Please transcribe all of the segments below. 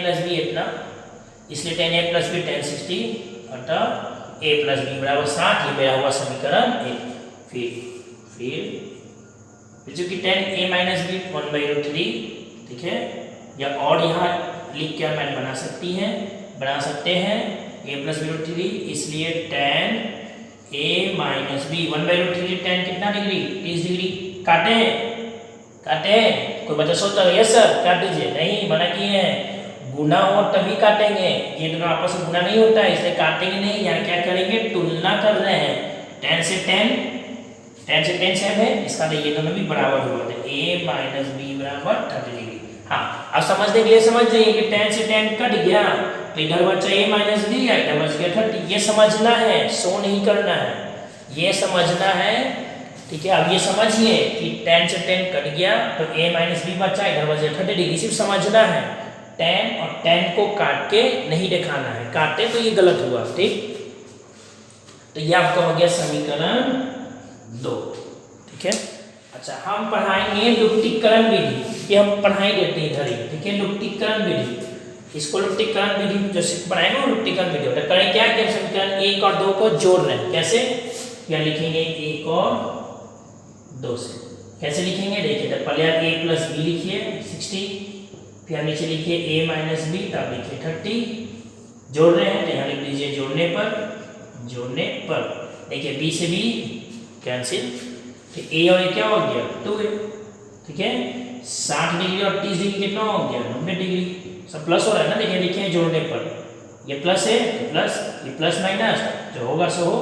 Plus B इतना, इसलिए tan a plus b tan 60 अतः a प्लस बी बराबर 60। ये मेरा हुआ समीकरण 1। फिर चूंकि tan a माइनस बी 1/3, ठीक है, या और यहाँ लिख के आप बना सकते हैं a प्लस बी, इसलिए tan a माइनस बी 1/3 tan कितना डिग्री 30 डिग्री। काटे कोई बच्चा सोचता है यस सर काट दीजिए, नहीं मना किए हैं, गुना हो तभी काटेंगे, ये दोनों आपस में गुना नहीं होता है इसलिए काटेंगे नहीं। यहाँ क्या करेंगे तुलना कर रहे हैं, tan से tan सेम है, इसका ये दोनों भी बराबर हुआ तो a माइनस बी बराबर 30 डिग्री। हाँ अब समझने के लिए समझ जाइए कि tan से tan कट गया तो इधर बचा a माइनस बी या इधर बच गया 30। ये समझना है, शो नहीं करना है, ये समझना है, ठीक है। अब ये समझिए कि tan से tan कट गया तो a माइनस बी बचा, इधर बचा 30 डिग्री, सिर्फ समझना है, tan और tan को काट के नहीं दिखाना है, काटे तो ये गलत हुआ, ठीक। तो ये आपका हो गया समीकरण 2, ठीक है। अच्छा हम पढ़ाएंगे लुप्तीकरण विधि, ये हम पढ़ाई देते हैं इधर ही, ठीक है, लुप्तीकरण विधि। इसको लुप्तीकरण विधि जो पढ़ाएंगे वो लुप्तीकरण विधि होता है। करें क्या कि समीकरण 1 और 2 को जोड़ रहे हैं, कैसे, या लिखेंगे 1 और 2 से, कैसे लिखेंगे देखिए, तो पहले आप a प्लस बी लिखिए 60, फिर हम नीचे लिखिए a माइनस बी, तब लिखिए 30, जोड़ रहे हैं तो यहाँ लिख दीजिए जोड़ने पर देखिए b से b कैंसिल, तो a और a क्या हो गया 2a, ठीक है। 60 डिग्री और 30 डिग्री कितना हो गया 90 डिग्री, सब प्लस हो रहा है ना, देखिए लिखे जोड़ने पर, ये प्लस है तो प्लस, ये प्लस माइनस जो होगा सो हो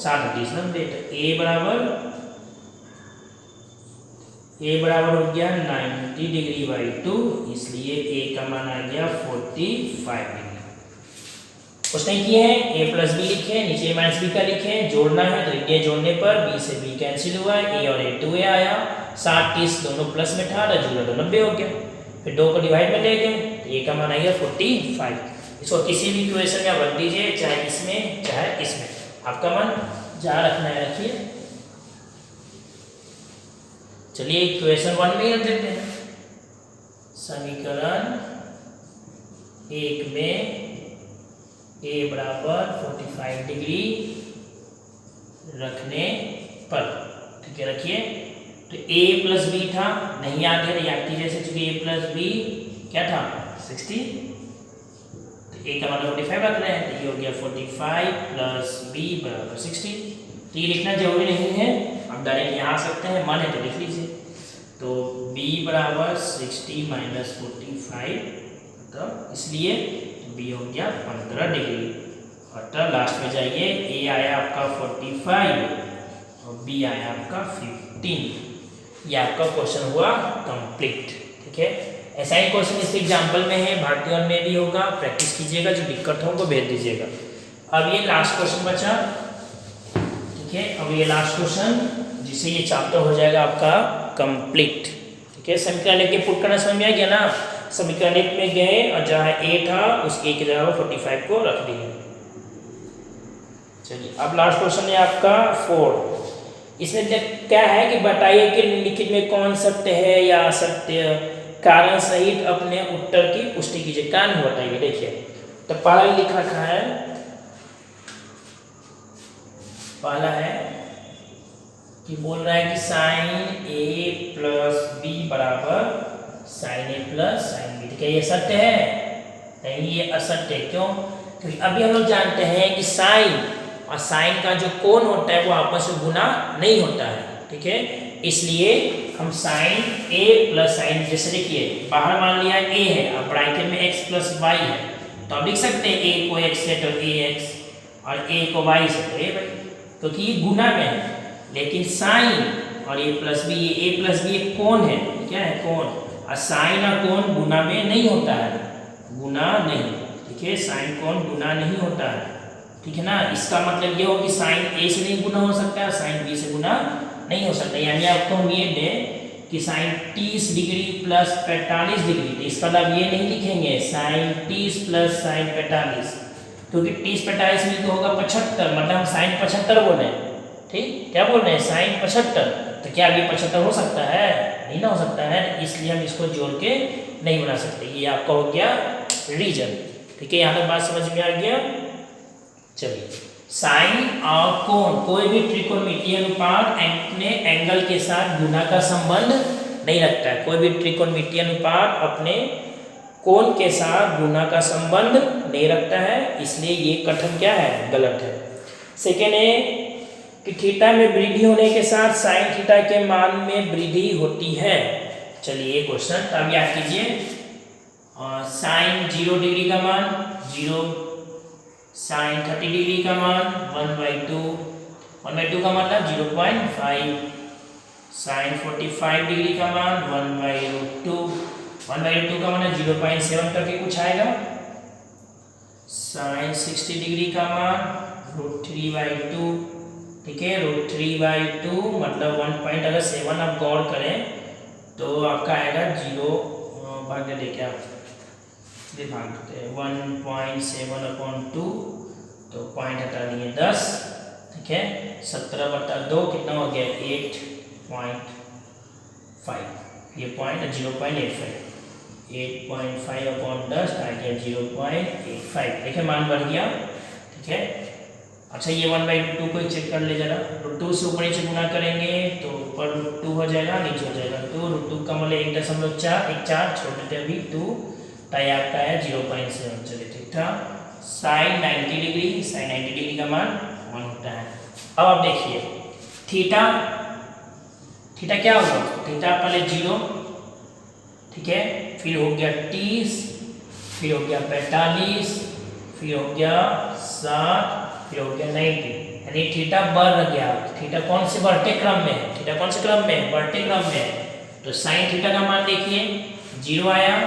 60 30 90, तो a बराबर हो गया 90 डिग्री बाई 2, इसलिए a का मान आ गया 45 डिग्री। कुछ नहीं किए हैं, a प्लस बी लिखे, नीचे माइनस बी का लिखे, जोड़ना है तो ये जोड़ने पर b से b कैंसिल हुआ, a और a 2a आया, 60 30 दोनों प्लस में था तो जोड़ा तो 90 हो गया, फिर 2 को डिवाइड में ले गए तो a का मान आ गया 45। इसको किसी भी इक्वेशन में आप रख दीजिए, चाहे इसमें चाहे इसमें, आपका मन जहाँ रखना है रखिए। चलिए इक्वेशन 1 में रख देते हैं, समीकरण 1 में a बराबर 45 डिग्री रखने पर, ठीक है रखिए। तो a प्लस बी था, नहीं याद है याद कीजिए, चूंकि a प्लस बी क्या था 60, तो a का मतलब 45 रख रहे हैं, तो ये हो गया 45 प्लस b बराबर 60। तो ये लिखना जरूरी नहीं है, आप डायरेक्ट यहाँ आ सकते हैं, मन है तो लिख लीजिए। तो b बराबर 60 माइनस 45, तो इसलिए b हो गया 15 डिग्री, अतः लास्ट में जाइए a आया आपका 45 और b आया आपका 15। ये आपका क्वेश्चन हुआ कंप्लीट, ठीक है। ऐसा ही क्वेश्चन इस एग्जाम्पल में है, भारतीय में भी होगा, प्रैक्टिस कीजिएगा, जो दिक्कत हो उनको भेज दीजिएगा। अब ये लास्ट क्वेश्चन बचा, ठीक है, अब ये लास्ट क्वेश्चन जिससे ये चैप्टर हो जाएगा आपका कंप्लीट, ठीक है। समीकरण लिख के पुट करना समझ में आ गया ना, समीकरण 1 में गए और जहाँ a था उस a की जगह 45 को रख दिया। चलिए अब लास्ट क्वेश्चन है आपका 4। इसमें क्या है कि बताइए कि निम्नलिखित में कौन सत्य है या असत्य, कारण सहित अपने उत्तर की पुष्टि कीजिए। कारण बताइए, देखिए तो पहला लिख रखा है, पहला है कि बोल रहा है कि साइन a प्लस बी बराबर साइन ए प्लस साइन बी, क्या ये सत्य है? नहीं, ये असत्य है। क्यों? क्योंकि अभी हम लोग जानते हैं कि साइन और साइन का जो कोण होता है वो आपस में गुना नहीं होता है, ठीक है। इसलिए हम साइन a प्लस साइन, जैसे देखिए बाहर मान लिया a है, अब ब्रैकेट में x प्लस वाई है, तो आप लिख सकते हैं a को x से तो ax और a को y से तो a y, क्योंकि ये गुना में है। लेकिन साइन और a प्लस बी, ये a प्लस बी एक कोण है, क्या है कोण, और साइन और कोण गुना में नहीं होता है, गुना नहीं, ठीक है। साइन कोण गुना नहीं होता है, ठीक है ना। इसका मतलब ये हो कि साइन a से नहीं गुना हो सकता है, साइन b से गुना नहीं हो सकता। यानी आपको हम ये दें कि साइन 30 डिग्री प्लस 45 डिग्री, तो इसका मतलब ये नहीं लिखेंगे साइन 30 प्लस साइन 45, क्योंकि 30 45 में तो होगा 75, मतलब हम साइन 75 बोल रहे हैं, ठीक, क्या बोल रहे हैं साइन 75, तो क्या ये 75 हो सकता है? नहीं ना हो सकता है, इसलिए हम इसको जोड़ के नहीं बना सकते। ये आपका हो गया रीजन। ठीक है, यहाँ तक बात समझ में आ गया। चलिए, साइन और कोण, कोई भी त्रिकोणमितीय अनुपात अपने एंगल के साथ गुना का संबंध नहीं रखता है। कोई भी त्रिकोणमितीय अनुपात अपने कोण के साथ गुना का संबंध नहीं रखता है, इसलिए ये कथन क्या है, गलत है। सेकेंड है कि थीटा में वृद्धि होने के साथ साइन थीटा के मान में वृद्धि होती है। चलिए क्वेश्चन अब याद कीजिए, साइन 0 डिग्री का मान 0, साइन 30 डिग्री का मान 1/2, 1/2 का मतलब 0.5, साइन 45 डिग्री का मान 1/√2, 1/√2 का मतलब 0.7 करके कुछ आएगा, साइन 60 डिग्री का मान √3/2। ठीक है, √3/2 मतलब 1.7 आप गौर करें तो आपका आएगा 0 भाग दे क्या भाग देते हैं 1.7/2, तो पॉइंट हटा दिए 10। ठीक है, 17/2 कितना हो गया 8.5, ये पॉइंट 0.85, 8.5/10 आ गया 0.85। देखिए मान बढ़ गया। ठीक है, अच्छा ये 1/2 को चेक कर ले जरा, √2 से ऊपर नीचे गुना करेंगे तो ऊपर √2 हो जाएगा, नीचे हो जाएगा 2, √2 का मतलब 1.4 छोड़ देते अभी 2, ताकि आपका है 0.7। चलिए ठीक था। साइन 90 डिग्री, साइन 90 डिग्री का मान 1 होता है। अब आप देखिए थीटा, थीटा क्या होगा, थीटा पहले 0, ठीक है, फिर हो गया 30, फिर हो गया 45, फिर हो गया 60, फिर हो गया 90, यानी थीटा बढ़ गया। थीटा कौन से बढ़ते क्रम में है, थीटा कौन से क्रम में है, बढ़ते क्रम में है। तो साइन थीटा का मान देखिए 0 आया,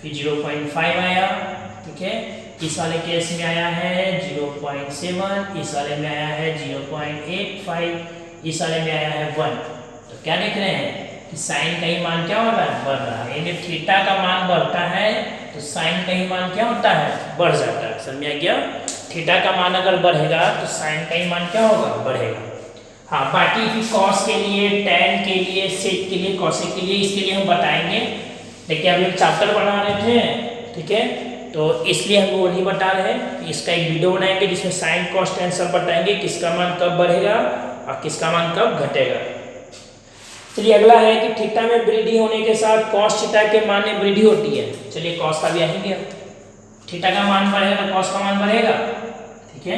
फिर 0.5 आया। ठीक है, इस वाले केस में आया है 0.7, इस वाले में आया है 0.85, इस वाले में आया है 1। तो क्या देख रहे हैं कि साइन का ही मान क्या हो रहा है, बढ़ रहा है। यानी थीटा का मान बढ़ता है तो साइन का ही मान क्या होता है, बढ़ जाता है। समझ में आ गया, थीटा का मान अगर बढ़ेगा तो साइन का ही मान क्या होगा, बढ़ेगा। हाँ, बाकी फिर कॉस के लिए, टेन के लिए, सेक के लिए, कॉसेक के लिए, इसके लिए हम बताएंगे। देखिए अभी हम चैप्टर बना रहे थे, ठीक है, तो इसलिए हम वो नहीं बता रहे हैं। इसका एक वीडियो बनाएंगे जिसमें साइन कॉस टेन सब बताएंगे, किसका मान कब बढ़ेगा और किसका मान कब घटेगा। चलिए अगला है कि थीटा में वृद्धि होने के साथ कॉस थीटा के मान में वृद्धि होती है। चलिए कॉस का भी आएंगे, थीटा का मान बढ़ेगा तो कॉस का मान बढ़ेगा। ठीक है,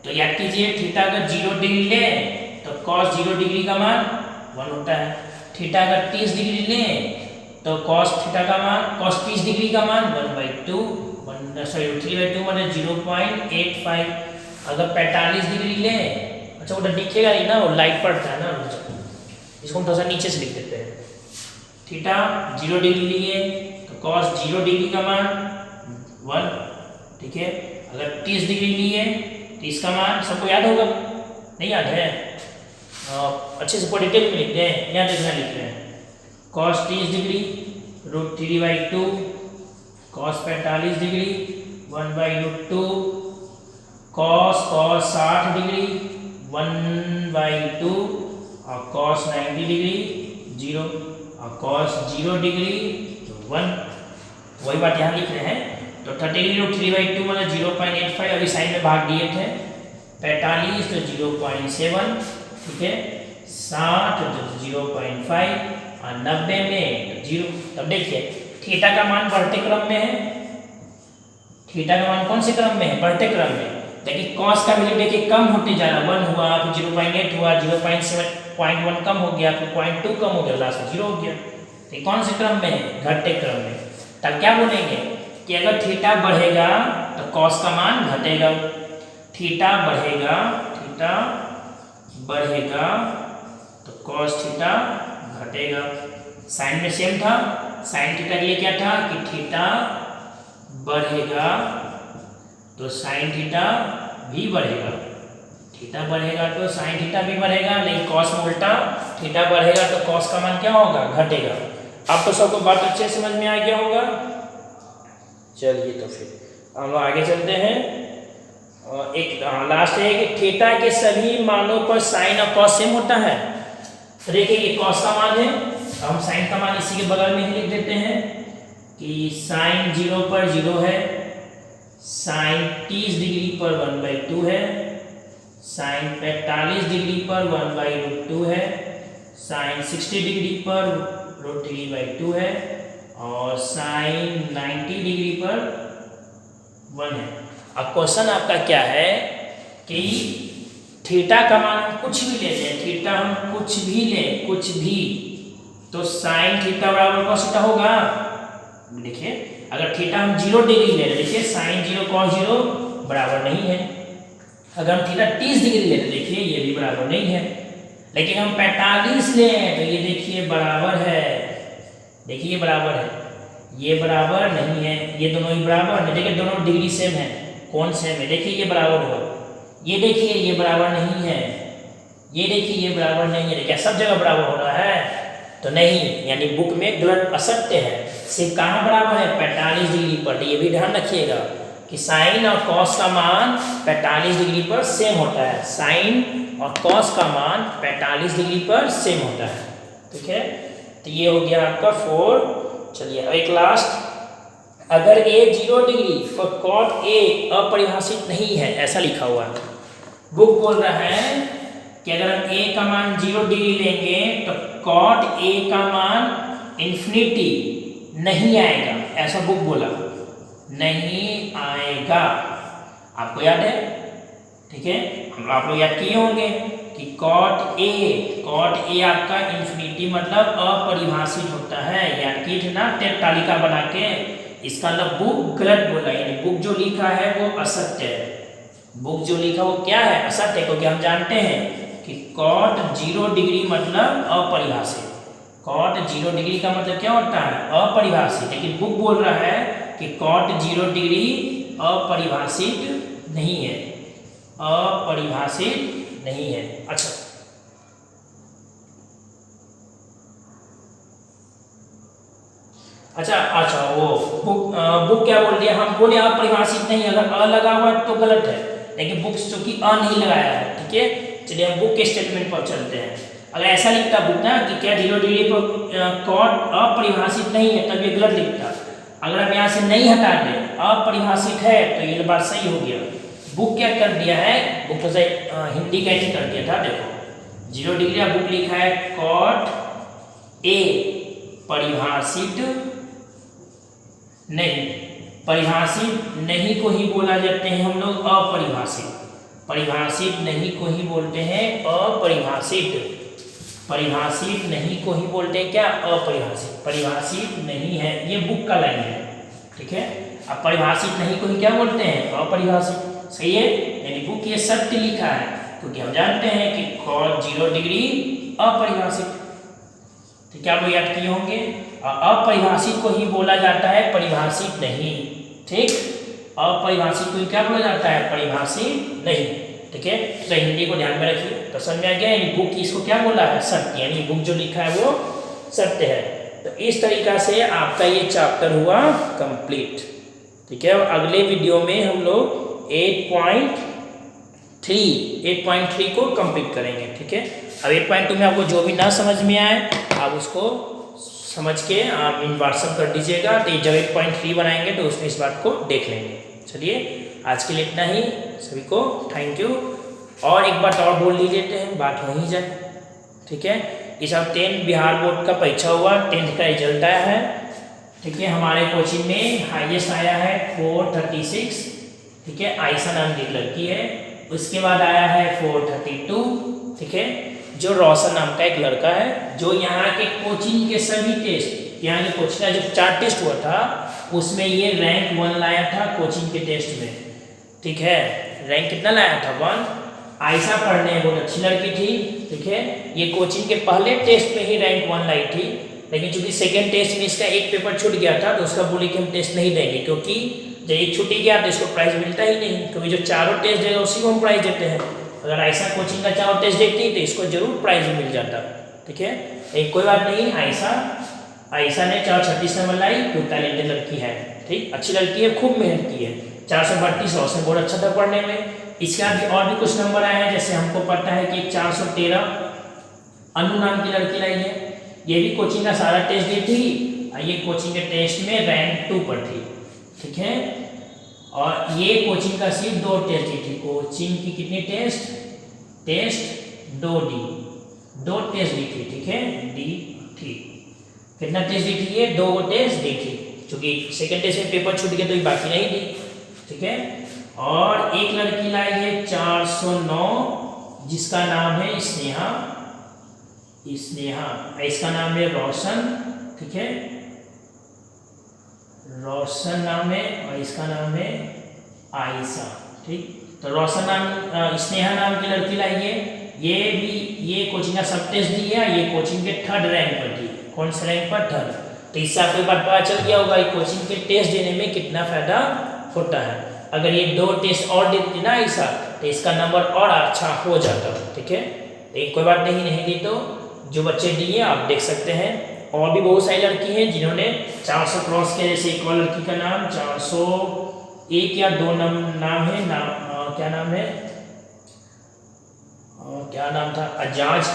तो याद कीजिए थीटा अगर 0 डिग्री ले तो कॉस 0 डिग्री का मान 1 होता है। थीटा अगर 30 डिग्री ले तो कॉस थीटा का मान, कॉस 30 डिग्री का मान 1/2, 3/2 मतलब 0.85। अगर 45 डिग्री ले, अच्छा वो दिखेगा नहीं ना, वो लाइट पड़ता है ना, इसको हम थोड़ा सा नीचे से लिख देते हैं। थीटा 0 डिग्री लिए तो कॉस 0 डिग्री का मान 1। ठीक है, अगर 30 डिग्री लिए तो इसका मान सबको याद होगा, नहीं याद है, अच्छे से पूरा डिटेल में लिखते हैं, यहाँ देखना लिख रहे हैं। Cos 30 degree √3/2, cos 45 degree 1/√2, cos 60 degree 1/2, और कॉस 90 डिग्री 0, और कॉस 0 डिग्री 1। वही बात यहाँ लिख रहे हैं। तो 30 डिग्री √3/2 मतलब 0.85, अभी साइन में भाग दिए थे। 45 तो 0.7, ठीक है, 60 तो 0.5 और 90 में 0। तब देखिए थीटा का मान बढ़ते क्रम में है, थीटा का मान कौन से क्रम में है, बढ़ते क्रम में। देखिए कॉस का वैल्यू देखिए कम होते जा रहा, 1 हुआ, फिर 0.8 हुआ, 0.7 कम हो गया, फिर 0.2 कम हो गया, लास्ट में 0 हो गया। तो कौन से क्रम में है, घटते क्रम में। तब क्या बोलेंगे कि अगर थीटा बढ़ेगा तो कॉस का मान घटेगा, थीटा बढ़ेगा, थीटा बढ़ेगा तो कॉस थीटा घटेगा। साइन में सेम था, साइन थीटा के लिए क्या था कि थीटा बढ़ेगा तो साइन थीटा भी बढ़ेगा, थीटा बढ़ेगा तो साइन थीटा भी बढ़ेगा। नहीं, कॉस में उल्टा, थीटा बढ़ेगा तो कॉस का मान क्या होगा, घटेगा। अब तो सबको बात अच्छे समझ में आ गया होगा। चलिए तो फिर हम आगे चलते हैं। एक लास्ट है कि थीटा के सभी मानों पर साइन और कॉस सेम होता है। तो देखिए ये कॉस का मान है, हम साइन का मान इसी के बगल में ही लिख देते हैं। कि साइन 0 पर 0 है, साइन 30 डिग्री पर 1/2 है, साइन 45 डिग्री पर 1/√2 है, साइन 60 डिग्री पर √3/2 है और साइन 90 डिग्री पर 1 है। अब क्वेश्चन आपका क्या है कि थीटा का मान हम कुछ भी ले लें, थीटा हम कुछ भी लें, कुछ भी, तो साइन थीटा बराबर cos थीटा होगा। देखिए अगर थीटा हम 0 डिग्री ले रहे, देखिए साइन 0 cos 0 बराबर नहीं है। अगर हम थीटा 30 डिग्री ले रहे, देखिए ये भी बराबर नहीं है। लेकिन हम 45 लें तो ये देखिए बराबर है, देखिए ये बराबर है, ये बराबर नहीं है, ये दोनों ही बराबर नहीं, देखिए दोनों डिग्री सेम है, कौन सेम है, देखिए ये बराबर होगा, ये देखिए ये बराबर नहीं है, ये देखिए ये बराबर नहीं है, देखिए सब जगह बराबर हो रहा है तो नहीं, यानी बुक में गलत असत्य है। सिर्फ कहाँ बराबर है, 45 डिग्री पर। तो ये भी ध्यान रखिएगा कि साइन और कॉस का मान 45 डिग्री पर सेम होता है, साइन और कॉस का मान 45 डिग्री पर सेम होता है, ठीक है। तो ये हो गया आपका 4। चलिए अब एक लास्ट, अगर a 0 डिग्री और cot a अपरिभाषित नहीं है, ऐसा लिखा हुआ है, बुक बोल रहा है कि अगर हम a का मान 0 डिग्री लेंगे तो cot a का मान इन्फिनिटी नहीं आएगा, ऐसा बुक बोला, नहीं आएगा। आपको याद है, ठीक है, हम आप लोग याद किए होंगे कि cot a आपका इन्फिनिटी मतलब अपरिभाषित होता है, याद किए थे ना तालिका बना के। इसका मतलब बुक गलत बोला, यानी बुक जो लिखा है वो असत्य है, बुक जो लिखा वो क्या है, असत्य है, क्योंकि हम जानते हैं कि cot 0 डिग्री मतलब अपरिभाषित, cot 0 डिग्री का मतलब क्या होता है, अपरिभाषित। लेकिन बुक बोल रहा है कि cot 0 डिग्री अपरिभाषित नहीं है, अपरिभाषित नहीं है। अच्छा वो बुक क्या बोल दिया, हम बोले अपरिभाषित नहीं, अगर अ लगा हुआ तो गलत है, लेकिन बुक चूंकि अ नहीं लगाया है, ठीक है। चलिए हम बुक के स्टेटमेंट पर चलते हैं। अगर ऐसा लिखता बुक ना कि क्या 0 डिग्री पर cot अपरिभाषित नहीं है, तब ये गलत लिखता। अगर आप यहाँ से नहीं हटा दें, अपरिभाषित है, तो ये बात सही हो गया। बुक क्या कर दिया है, बुक से हिंदी कैसे कर दिया था, देखो 0 डिग्री बुक लिखा है cot a परिभाषित नहीं, परिभाषित नहीं को ही बोला जाते हैं हम लोग अपरिभाषित, परिभाषित नहीं को ही बोलते हैं अपरिभाषित, परिभाषित नहीं को ही बोलते हैं क्या, अपरिभाषित, परिभाषित नहीं है, ये बुक का लाइन है, ठीक है। अब परिभाषित नहीं को ही क्या बोलते हैं, अपरिभाषित, सही है। यानी बुक ये सत्य लिखा है, क्योंकि हम जानते हैं कि cot 0 डिग्री अपरिभाषित, ठीक है, आप लोग याद किए होंगे। अपरिभाषित को ही बोला जाता है परिभाषित नहीं, ठीक, अपरिभाषित को ही क्या बोला जाता है, परिभाषित नहीं, ठीक है। तो हिंदी को ध्यान में रखिए, तो समझ में आ गया। बुक इसको क्या बोला है, सत्य, यानी बुक जो लिखा है वो सत्य है। तो इस तरीका से आपका ये चैप्टर हुआ कंप्लीट, ठीक है। और अगले वीडियो में हम लोग 8.3 को कंप्लीट करेंगे, ठीक है। अब 8.2 में आपको जो भी ना समझ में आए आप उसको समझ के आप इन व्हाट्सअप कर दीजिएगा, तो जब 8.3 बनाएंगे तो उसमें इस बात को देख लेंगे। चलिए आज के लिए इतना ही, सभी को थैंक यू। और एक बात और बोल लीजिए हैं, बात हो ही जाए, ठीक है। इस बार 10 बिहार बोर्ड का परीक्षा हुआ, 10th का रिजल्ट आया है, ठीक है। हमारे कोचिंग में हाईएस्ट आया है 436, ठीक है, आयशा नाम की लड़की है। उसके बाद आया है 432, ठीक है, जो रोशन नाम का एक लड़का है, जो यहाँ के कोचिंग के सभी टेस्ट, यहाँ के कोचिंग का जो 4 टेस्ट हुआ था उसमें ये रैंक 1 लाया था कोचिंग के टेस्ट में, ठीक है। रैंक कितना लाया था, 1। आयशा पढ़ने बहुत अच्छी लड़की थी, ठीक है, ये कोचिंग के पहले टेस्ट में ही रैंक 1 लाई थी। लेकिन चूंकि सेकेंड टेस्ट में इसका एक पेपर छूट गया था तो उसका बोले कि हम टेस्ट नहीं देंगे, क्योंकि जब एक छुट्टी गया तो इसको प्राइज मिलता ही नहीं, क्योंकि जो चारों टेस्ट देगा उसी को हम प्राइज देते हैं। अगर आयशा कोचिंग का चारों टेस्ट देखती तो इसको जरूर प्राइज मिल जाता, ठीक है। एक कोई बात नहीं, आयशा ने 436 नंबर लाई, तो टैलेंटेड लड़की है, ठीक, अच्छी लड़की है, खूब मेहनत की है। 432 रोशन बहुत अच्छा था पढ़ने में। इसके बाद और भी कुछ नंबर आए हैं, जैसे हमको पता है कि 413 अनु नाम की लड़की लाई है, ये भी कोचिंग का सारा टेस्ट दी थी ये कोचिंग के टेस्ट में रैंक 2 पर थी, ठीक है। और ये कोचिंग का सिर्फ 2 टेस्ट दी थी, कोचिंग की कितनी टेस्ट 2 टेस्ट दी थी, ठीक है, दी थी। कितना टेस्ट दी थी ये? 2 टेस्ट दी थी, क्योंकि सेकंड टेस्ट में पेपर छूट गया तो ये बाकी नहीं दी, ठीक है। और एक लड़की लाई है 409, जिसका नाम है स्नेहा, इसका नाम है रोशन, ठीक है, रोशन नाम है, और इसका नाम है आयशा, ठीक। तो रोशन नाम स्नेहा नाम की लड़की लाई है, ये कोचिंग का सब टेस्ट दी है, ये कोचिंग के 3rd रैंक पर थी। कौन से रैंक पर? 3rd। तो इससे आपको एक बात पता चल गया होगा ये कोचिंग के टेस्ट देने में कितना फायदा होता है। अगर ये 2 टेस्ट और देती ना ऐसा, तो इसका नंबर और अच्छा हो जाता, ठीक है। लेकिन कोई बात नहीं दी तो जो बच्चे दिए आप देख सकते हैं। और भी बहुत सारी लड़की हैं जिन्होंने 400 क्रॉस किया, जैसे एक और लड़की का नाम 401 या 2 नाम है, क्या नाम है, क्या नाम था, अजाज,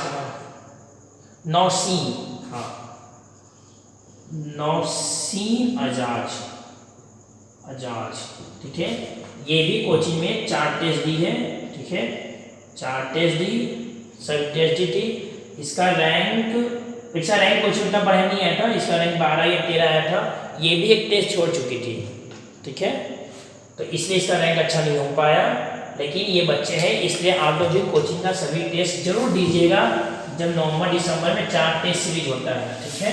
नौसीन, हाँ, नौसीन अजाज, ठीक है। ये भी कोचिंग में 4 टेस्ट दी है, ठीक है, 4 टेस्ट दी, सब टेस्ट दी थी। इसका रैंक कोचिंग उतना बढ़िया नहीं आया था, इसका रैंक 12 या 13 आया था। ये भी एक टेस्ट छोड़ चुकी थी, ठीक है, तो इसलिए इसका रैंक अच्छा नहीं हो पाया। लेकिन ये बच्चे हैं, इसलिए आप लोग जो कोचिंग का सभी टेस्ट जरूर दीजिएगा जब नवंबर दिसंबर में 4 टेस्ट सीरीज होता है, ठीक है।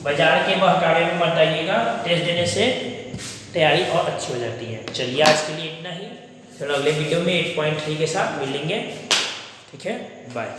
बाजार के बहकावे में मत आइएगा, टेस्ट देने से तैयारी और अच्छी हो जाती है। चलिए आज के लिए इतना ही, फिर अगले वीडियो में 8.3 के साथ मिलेंगे, ठीक है, बाय।